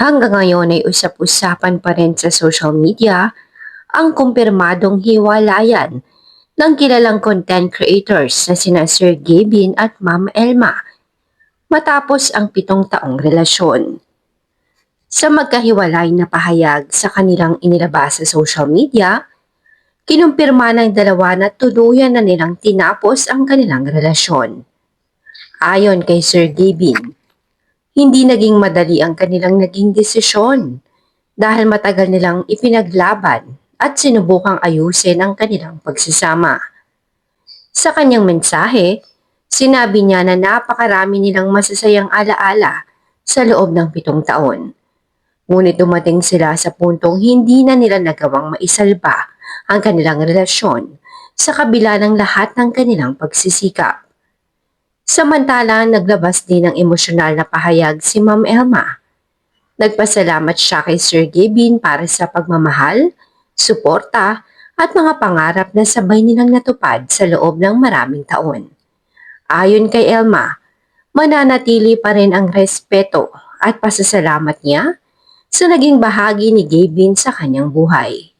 Hanggang ngayon ay usap-usapan pa rin sa social media ang kumpirmadong hiwalayan ng kilalang content creators na sina Sir Gavin at Ma'am Elma matapos ang 7 taong relasyon. Sa magkahiwalay na pahayag sa kanilang inilabas sa social media, kinumpirma ng dalawa na tuluyan na nilang tinapos ang kanilang relasyon. Ayon kay Sir Gavin, hindi naging madali ang kanilang naging desisyon dahil matagal nilang ipinaglaban at sinubukang ayusin ang kanilang pagsasama. Sa kanyang mensahe, sinabi niya na napakarami nilang masasayang alaala sa loob ng 7 taon. Ngunit dumating sila sa puntong hindi na nila nagawang maisalba ang kanilang relasyon sa kabila ng lahat ng kanilang pagsisikap. Samantala, naglabas din ng emosyonal na pahayag si Ma'am Elma. Nagpasalamat siya kay Sir Gavin para sa pagmamahal, suporta at mga pangarap na sabay nilang natupad sa loob ng maraming taon. Ayon kay Elma, mananatili pa rin ang respeto at pasasalamat niya sa naging bahagi ni Gavin sa kanyang buhay.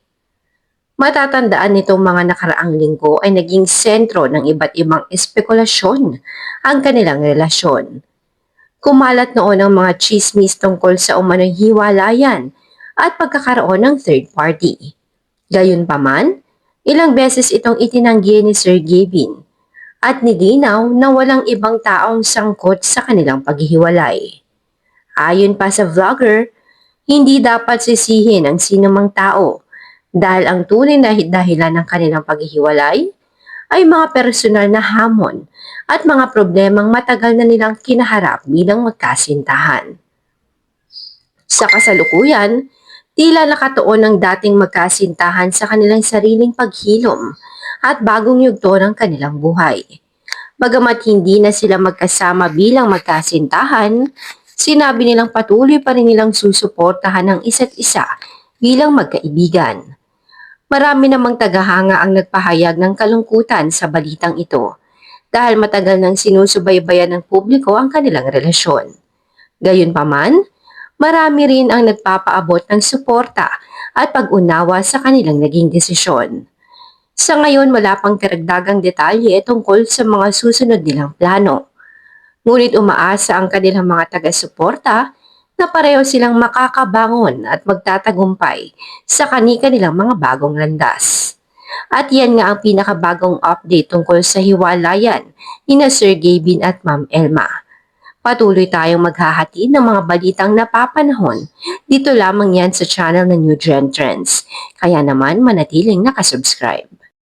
Matatandaan nitong mga nakaraang linggo ay naging sentro ng iba't ibang espekulasyon ang kanilang relasyon. Kumalat noon ang mga chismis tungkol sa umano'y hiwalayan at pagkakaroon ng third party. Gayunpaman, ilang beses itong itinanggi ni Sir Gavin at nilinaw na walang ibang taong sangkot sa kanilang paghihiwalay. Ayon pa sa vlogger, hindi dapat sisihin ang sinumang tao dahil ang tunay na dahilan ng kanilang paghihiwalay ay mga personal na hamon at mga problemang matagal na nilang kinaharap bilang magkasintahan. Sa kasalukuyan, tila nakatuon ang dating magkasintahan sa kanilang sariling paghilom at bagong yugto ng kanilang buhay. Bagamat hindi na sila magkasama bilang magkasintahan, sinabi nilang patuloy pa rin nilang susuportahan ang isa't isa bilang magkaibigan. Marami namang tagahanga ang nagpahayag ng kalungkutan sa balitang ito dahil matagal nang sinusubaybayan ng publiko ang kanilang relasyon. Gayunpaman, marami rin ang nagpapaabot ng suporta at pag-unawa sa kanilang naging desisyon. Sa ngayon, wala pang karagdagang detalye tungkol sa mga susunod nilang plano. Ngunit umaasa ang kanilang mga taga-suporta na pareho silang makakabangon at magtatagumpay sa kanilang mga bagong landas. At yan nga ang pinakabagong update tungkol sa hiwalayan ni Sir Gavin at Ma'am Elma. Patuloy tayong maghahatid ng mga balitang napapanahon. Dito lamang yan sa channel ng New Gen Trends. Kaya naman manatiling nakasubscribe.